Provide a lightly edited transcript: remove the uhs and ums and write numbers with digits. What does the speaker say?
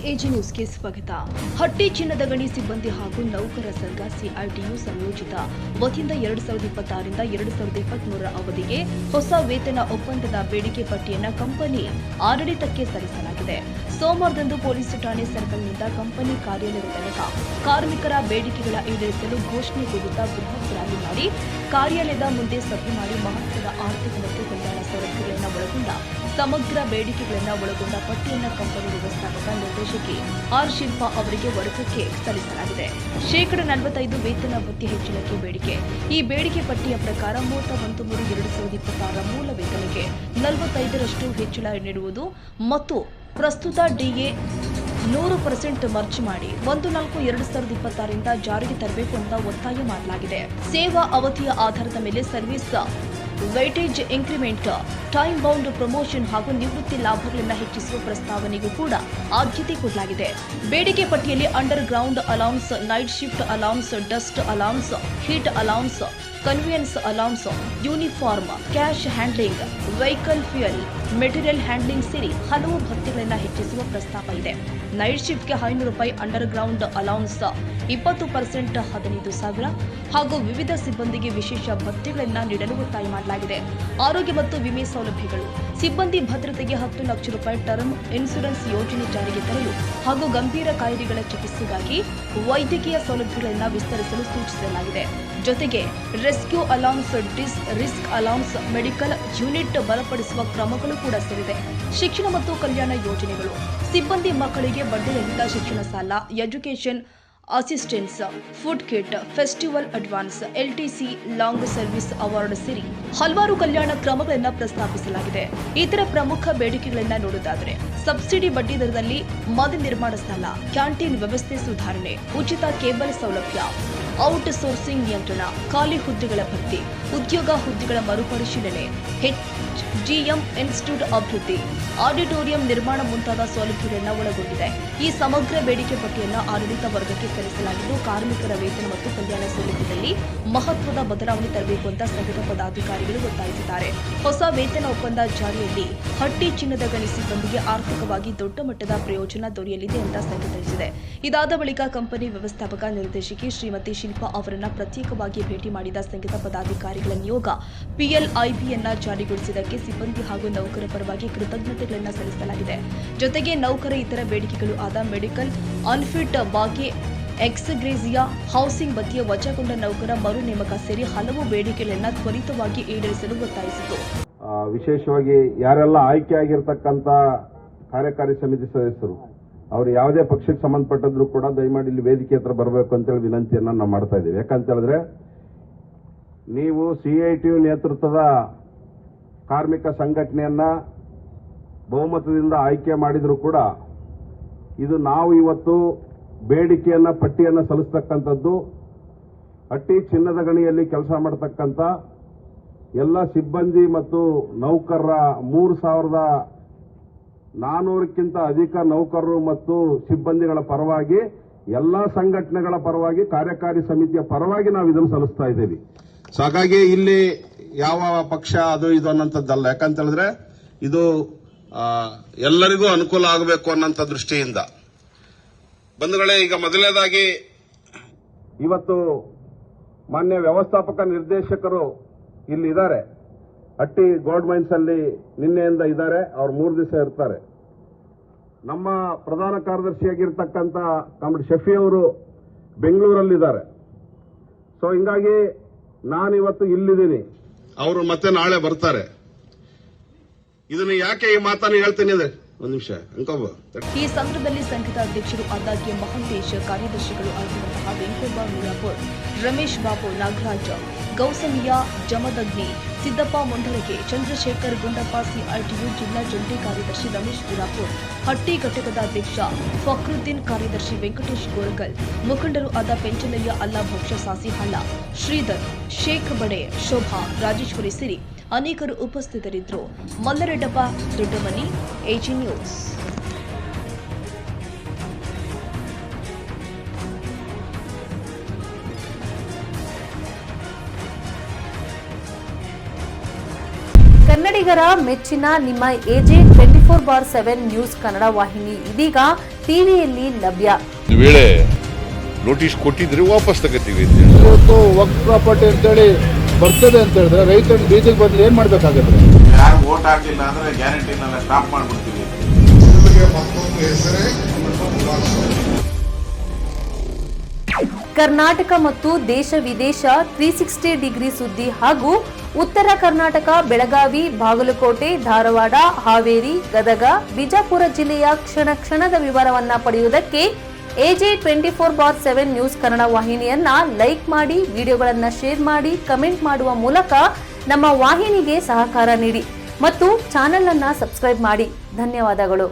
AG ನ್ಯೂಸ್ಗೆ ಸ್ವಾಗತ. ಹಟ್ಟಿ ಚಿನ್ನದ ಗಣಿ ಸಿಬ್ಬಂದಿ ಹಾಗೂ ನೌಕರ ಸಂಘ ಸಿಐಟಿಯು ಸಂಯೋಜಿತ ವತಿಯಿಂದ 2026ರಿಂದ 2023ರ ಅವಧಿಗೆ ಹೊಸ ವೇತನ ಒಪ್ಪಂದದ ಬೇಡಿಕೆ ಪಟ್ಟಿಯನ್ನು ಕಂಪನಿ ಆಡಳಿತಕ್ಕೆ ಸಲ್ಲಿಸಲಾಗಿದೆ. ಸೋಮವಾರದಂದು ಪೊಲೀಸ್ ಠಾಣೆ ಸರ್ಕಲ್ನಿಂದ ಕಂಪನಿ ಕಾರ್ಯಾಲಯದ ತನಕ ಕಾರ್ಮಿಕರ ಬೇಡಿಕೆಗಳ ಈಡೇರಿಸಲು ಘೋಷಣೆ ಕೂಗುತ್ತಾ ಬೃಹತ್ ರ್ಯಾಲಿ ಮಾಡಿ ಕಾರ್ಯಾಲಯದ ಮುಂದೆ ಸಭೆ ಮಾಡಿ ಮಹತ್ವದ ಆರ್ಥಿಕ ಮತ್ತು ಕಲ್ಯಾಣ ಸೌಲಭ್ಯಗಳನ್ನು ಒಳಗೊಂಡ ಸಮಗ್ರ ಬೇಡಿಕೆಗಳನ್ನು ಒಳಗೊಂಡ ಪಟ್ಟಿಯನ್ನು ಕಂಪನಿ ವ್ಯವಸ್ಥಾಪಕ ನಿರ್ದೇಶಕಿ ಆರ್ ಶಿಲ್ಪಾ ಅವರಿಗೆ ವರ್ಗಕ್ಕೆ ಸಲ್ಲಿಸಲಾಗಿದೆ. ಶೇಕಡ 45 ವೇತನ ಭತ್ಯೆ ಹೆಚ್ಚಳಕ್ಕೆ ಬೇಡಿಕೆ. ಈ ಬೇಡಿಕೆ ಪಟ್ಟಿಯ ಪ್ರಕಾರ 31/3/2026 ಮೂಲ ವೇತನಕ್ಕೆ 45ರಷ್ಟು ಹೆಚ್ಚಳ ನೀಡುವುದು ಮತ್ತು ಪ್ರಸ್ತುತ ಡಿಎ 100% ಮರ್ಜ್ ಮಾಡಿ 1/4/2026ರಿಂದ ಜಾರಿಗೆ ತರಬೇಕು ಅಂತ ಒತ್ತಾಯ ಮಾಡಲಾಗಿದೆ. ಸೇವಾ ಅವಧಿಯ ಆಧಾರದ ಮೇಲೆ service weightage increment, time bound promotion ಹಾಗೂ ನಿವೃತ್ತಿ ಲಾಭಗಳನ್ನು ಹೆಚ್ಚಿಸುವ ಪ್ರಸ್ತಾವನೆಗೂ ಕೂಡ ಆದ್ಯತೆ ಕೊಡಲಾಗಿದೆ. ಬೇಡಿಕೆ ಪಟ್ಟಿಯಲ್ಲಿ under ground allowance, night shift allowance, dust allowance, heat allowance, convenience allowance, uniform, cash handling, vehicle fuel, material handling ಸೇರಿ ಹಲವು ಭತ್ಯೆಗಳನ್ನು ಹೆಚ್ಚಿಸುವ ಪ್ರಸ್ತಾಪ ಇದೆ. ನೈಟ್ ಶಿಫ್ಟ್ಗೆ ₹500, ಅಂಡರ್ ಗ್ರೌಂಡ್ ಅಲೌನ್ಸ್ 20% 15,000 ಹಾಗೂ ವಿವಿಧ ಸಿಬ್ಬಂದಿಗೆ ವಿಶೇಷ ಭತ್ಯೆಗಳನ್ನು ನೀಡಲು ಒತ್ತಾಯ ಮಾಡಲಾಗಿದೆ. ಆರೋಗ್ಯ ಮತ್ತು ವಿಮೆ ಸೌಲಭ್ಯಗಳು. ಸಿಬ್ಬಂದಿ ಭದ್ರತೆಗೆ ₹10 ಲಕ್ಷ ಟರ್ಮ್ ಇನ್ಶೂರೆನ್ಸ್ ಯೋಜನೆ ಜಾರಿಗೆ ತರಲು ಹಾಗೂ ಗಂಭೀರ ಕಾಯಿಲೆಗಳ ಚಿಕಿತ್ಸೆಗಾಗಿ ವೈದ್ಯಕೀಯ ಸೌಲಭ್ಯಗಳನ್ನು ವಿಸ್ತರಿಸಲು ಸೂಚಿಸಲಾಗಿದೆ. ಜೊತೆಗೆ rescue allowance, risk allowance, medical unit ಬಲಪಡಿಸುವ ಕ್ರಮಗಳು ಕೂಡ ಸೇರಿದೆ. ಶಿಕ್ಷಣ ಮತ್ತು ಕಲ್ಯಾಣ ಯೋಜನೆಗಳು. ಸಿಬ್ಬಂದಿ ಮಕ್ಕಳಿಗೆ ಬಡ್ಡಿರಹಿತ ಶಿಕ್ಷಣ ಸಾಲ, education assistance, food kit, festival advance, LTC, long service award ಸೇರಿ ಹಲವಾರು ಕಲ್ಯಾಣ ಕ್ರಮಗಳನ್ನು ಪ್ರಸ್ತಾಪಿಸಲಾಗಿದೆ. ಇತರ ಪ್ರಮುಖ ಬೇಡಿಕೆಗಳನ್ನು ನೋಡುವುದಾದರೆ ಸಬ್ಸಿಡಿ ಬಡ್ಡಿ ದರದಲ್ಲಿ ಮನೆ ನಿರ್ಮಾಣ ಸಾಲ, ಕ್ಯಾಂಟೀನ್ ವ್ಯವಸ್ಥೆ ಸುಧಾರಣೆ, ಉಚಿತ ಕೇಬಲ್ ಸೌಲಭ್ಯ, ಔಟ್ ಸೋರ್ಸಿಂಗ್ ನಿಯಂತ್ರಣ, ಖಾಲಿ ಹುದ್ದೆಗಳ ಭರ್ತಿ, ಉದ್ಯೋಗ ಹುದ್ದೆಗಳ ಮರುಪರಿಶೀಲನೆ, ಜಿಎಂ ಇನ್ಸ್ಟಿಟ್ಯೂಟ್ ಅಭಿವೃದ್ಧಿ, ಆಡಿಟೋರಿಯಂ ನಿರ್ಮಾಣ ಮುಂತಾದ ಸೌಲಭ್ಯಗಳನ್ನು ಒಳಗೊಂಡಿದೆ. ಈ ಸಮಗ್ರ ಬೇಡಿಕೆ ಪಟ್ಟಿಯನ್ನು ಆಡಳಿತ ವರ್ಗಕ್ಕೆ ಸಲ್ಲಿಸಲಾಗಿದ್ದು, ಕಾರ್ಮಿಕರ ವೇತನ ಮತ್ತು ಕಲ್ಯಾಣ ಸೌಲಭ್ಯದಲ್ಲಿ ಮಹತ್ವದ ಬದಲಾವಣೆ ತರಬೇಕು ಅಂತ ಸಂಘದ ಪದಾಧಿಕಾರಿಗಳು ಒತ್ತಾಯಿಸಿದ್ದಾರೆ. ಹೊಸ ವೇತನ ಒಪ್ಪಂದ ಜಾರಿಯಲ್ಲಿ ಹಟ್ಟಿ ಚಿನ್ನದ ಗಣಿ ಸಿಬ್ಬಂದಿಗೆ ಆರ್ಥಿಕವಾಗಿ ದೊಡ್ಡ ಮಟ್ಟದ ಪ್ರಯೋಜನ ದೊರೆಯಲಿದೆ ಅಂತ ಸಂಘ ತಿಳಿಸಿದೆ. ಇದಾದ ಬಳಿಕ ಕಂಪನಿ ವ್ಯವಸ್ಥಾಪಕ ನಿರ್ದೇಶಕಿ ಶ್ರೀಮತಿ ಶಿಲ್ಪಾ ಅವರನ್ನ ಪ್ರತ್ಯೇಕವಾಗಿ ಭೇಟಿ ಮಾಡಿದ ಸಂಘದ ಪದಾಧಿಕಾರಿಗಳ ನಿಯೋಗ ಪಿಎಲ್ಐಬಿಯನ್ನ ಜಾರಿಗೊಳಿಸಿದ್ದಕ್ಕೆ ಸಿಬ್ಬಂದಿ ಹಾಗೂ ನೌಕರ ಪರವಾಗಿ ಕೃತಜ್ಞತೆಗಳನ್ನು ಸಲ್ಲಿಸಲಾಗಿದೆ. ಜೊತೆಗೆ ನೌಕರ ಇತರ ಬೇಡಿಕೆಗಳು ಆದ ಮೆಡಿಕಲ್, ಅನ್ಫಿಟ್, ಬಾಕಿ ಎಕ್ಸ್ಗ್ರೇಸಿಯಾ, ಹೌಸಿಂಗ್ ಭತ್ಯೆ ವಜಾಗೊಂಡ ನೌಕರ ಮರು ನೇಮಕ ಸೇರಿ ಹಲವು ಬೇಡಿಕೆಗಳನ್ನು ತ್ವರಿತವಾಗಿ ಈಡೇರಿಸಲು ಒತ್ತಾಯಿಸಿತು. ವಿಶೇಷವಾಗಿ ಯಾರೆಲ್ಲ ಆಯ್ಕೆಯಾಗಿರ್ತಕ್ಕಂಥ ಕಾರ್ಯಕಾರಿ ಸಮಿತಿ ಸದಸ್ಯರು ಅವರು ಯಾವುದೇ ಪಕ್ಷಕ್ಕೆ ಸಂಬಂಧಪಟ್ಟದ್ರು ಕೂಡ ದಯಮಾಡಿ ಇಲ್ಲಿ ವೇದಿಕೆ ಹತ್ರ ಬರಬೇಕು ಅಂತೇಳಿ ವಿನಂತಿಯನ್ನು ನಾವು ಮಾಡ್ತಾ ಇದ್ದೀವಿ. ಯಾಕಂತ ಹೇಳಿದ್ರೆ ನೀವು ಸಿಐಟಿಯು ನೇತೃತ್ವದ ಕಾರ್ಮಿಕ ಸಂಘಟನೆಯನ್ನ ಬಹುಮತದಿಂದ ಆಯ್ಕೆ ಮಾಡಿದ್ರು ಕೂಡ ಇದು ನಾವು ಇವತ್ತು ಬೇಡಿಕೆಯನ್ನ ಪಟ್ಟಿಯನ್ನು ಸಲ್ಲಿಸತಕ್ಕಂಥದ್ದು ಹಟ್ಟಿ ಚಿನ್ನದ ಗಣಿಯಲ್ಲಿ ಕೆಲಸ ಮಾಡತಕ್ಕಂಥ ಎಲ್ಲ ಸಿಬ್ಬಂದಿ ಮತ್ತು ನೌಕರರ 3,400ಕ್ಕಿಂತ ಅಧಿಕ ನೌಕರರು ಮತ್ತು ಸಿಬ್ಬಂದಿಗಳ ಪರವಾಗಿ ಎಲ್ಲ ಸಂಘಟನೆಗಳ ಪರವಾಗಿ ಕಾರ್ಯಕಾರಿ ಸಮಿತಿಯ ಪರವಾಗಿ ನಾವು ಇದನ್ನು ಸಲ್ಲಿಸ್ತಾ ಇದ್ದೀವಿ. ಸೊ ಹಾಗಾಗಿ ಇಲ್ಲಿ ಯಾವ ಪಕ್ಷ ಅದು ಇದು ಅನ್ನೋಂಥದ್ದಲ್ಲ. ಯಾಕಂತ ಹೇಳಿದ್ರೆ ಇದು ಎಲ್ಲರಿಗೂ ಅನುಕೂಲ ಆಗಬೇಕು ಅನ್ನೋಂಥ ದೃಷ್ಟಿಯಿಂದ ಬಂಧುಗಳೇ, ಈಗ ಮೊದಲನೇದಾಗಿ ಇವತ್ತು ಮಾನ್ಯ ವ್ಯವಸ್ಥಾಪಕ ನಿರ್ದೇಶಕರು ಇಲ್ಲಿ ಇದ್ದಾರೆ. ಹಟ್ಟಿ ಗೋಲ್ಡ್ ಮೈನ್ಸ್ ಅಲ್ಲಿ ನಿನ್ನೆಯಿಂದ ಇದ್ದಾರೆ. ಅವ್ರು 3 ದಿವಸ ಇರ್ತಾರೆ. ನಮ್ಮ ಪ್ರಧಾನ ಕಾರ್ಯದರ್ಶಿಯಾಗಿರ್ತಕ್ಕಂಥ ಕಾಮ್ರೇಡ್ ಶಫಿ ಅವರು ಬೆಂಗಳೂರಲ್ಲಿದ್ದಾರೆ. ಸೊ ಹಿಂಗಾಗಿ ನಾನಿವತ್ತು ಇಲ್ಲಿದ್ದೀನಿ, ಅವರು ಮತ್ತೆ ನಾಳೆ ಬರ್ತಾರೆ. ಇದನ್ನು ಯಾಕೆ ಈ ಮಾತನ್ನು ಹೇಳ್ತೀನಿ ಅಂದ್ರೆ ಒಂದು ನಿಮಿಷ ಅನ್ಕೋಬ. ಈ ಸಂದರ್ಭದಲ್ಲಿ ಸಂಘದ ಅಧ್ಯಕ್ಷರು ಆದ ಕೆ ಮಹಂತೇಶ್, ಕಾರ್ಯದರ್ಶಿಗಳು ಆಗಿರುವಂತಹ ವೆಂಕಟಪ್ಪ ಮೀರಾಪುರ್, ರಮೇಶ್ ಬಾಬು, ನಾಗರಾಜ್, ಗೌಸಮಿಯಾ ಜಮದಗ್ನಿ, ಸಿದ್ದಪ್ಪ ಮುಂಡರಗೆ, ಚಂದ್ರಶೇಖರ್ ಗುಂಡಪ್ಪ, ಸಿಐಟಿಯು ಜಿಲ್ಲಾ ಜಂಟಿ ಕಾರ್ಯದರ್ಶಿ ರಮೇಶ್ ಮೀರಾಪುರ್, ಹಟ್ಟಿ ಘಟಕದ ಅಧ್ಯಕ್ಷ ಫಕ್ರುದ್ದೀನ್, ಕಾರ್ಯದರ್ಶಿ ವೆಂಕಟೇಶ್ ಗೋರಗಲ್, ಮುಖಂಡರು ಆದ ಪೆಂಚಲಯ್ಯ, ಅಲ್ಲಾ ಭಕ್ಷ, ಸಾಸಿಹಳ್ಳ, ಶ್ರೀಧರ್, ಶೇಖ್ ಬಡೆ, ಶೋಭಾ, ರಾಜೇಶ್ವರಿ ಸಿರಿ ಅನೇಕರು ಉಪಸ್ಥಿತರಿದ್ದರು. ಮಲ್ಲರೆಡ್ಡಪ್ಪ ದೊಡ್ಡಮನಿ, ಎಜಿ ನ್ಯೂಸ್. ಕನ್ನಡಿಗರ ಮೆಚ್ಚಿನ ನಿಮ್ಮ ಎಜೆ 24/7 ನ್ಯೂಸ್ ಕನ್ನಡ ವಾಹಿನಿ ಇದೀಗ ಟಿವಿಯಲ್ಲಿ ಲಭ್ಯ. ಒಂದು ವೇಳೆ ನೋಟಿಸ್ ಕೊಟ್ಟಿದ್ರೆ ವಾಪಸ್ ತಗೋತೀವಿ. ಇವತ್ತು ವಕ್ಫ್ ಪ್ರಾಪರ್ಟಿ ಅಂತೇಳಿ ಬರ್ತದೆ ಅಂತ ಹೇಳಿದ್ರೆ ರೈತರು ಬೀದಿಗೆ ಬಂದು ಏನ್ ಮಾಡ್ಬೇಕಾಗತ್ತೆ? ಯಾರು ವೋಟ್ ಹಾಕಿಲ್ಲ ಅಂದ್ರೆ ಗ್ಯಾರಂಟಿನೆಲ್ಲ ಸ್ಟಾಪ್ ಮಾಡ್ಬಿಡ್ತೀವಿ. ಕರ್ನಾಟಕ ಮತ್ತು ದೇಶ ವಿದೇಶ 360 ಡಿಗ್ರಿ ಸುದ್ದಿ ಹಾಗೂ ಉತ್ತರ ಕರ್ನಾಟಕ ಬೆಳಗಾವಿ, ಬಾಗಲಕೋಟೆ, ಧಾರವಾಡ, ಹಾವೇರಿ, ಗದಗ, ಬಿಜಾಪುರ ಜಿಲ್ಲೆಯ ಕ್ಷಣ ಕ್ಷಣದ ವಿವರವನ್ನ ಪಡೆಯುವುದಕ್ಕೆ ಎಜೆ 24/7 ನ್ಯೂಸ್ ಕನ್ನಡ ವಾಹಿನಿಯನ್ನ ಲೈಕ್ ಮಾಡಿ, ವಿಡಿಯೋಗಳನ್ನ ಶೇರ್ ಮಾಡಿ, ಕಮೆಂಟ್ ಮಾಡುವ ಮೂಲಕ ನಮ್ಮ ವಾಹಿನಿಗೆ ಸಹಕಾರ ನೀಡಿ ಮತ್ತು ಚಾನೆಲ್ ಅನ್ನ ಸಬ್ಸ್ಕ್ರೈಬ್ ಮಾಡಿ. ಧನ್ಯವಾದಗಳು.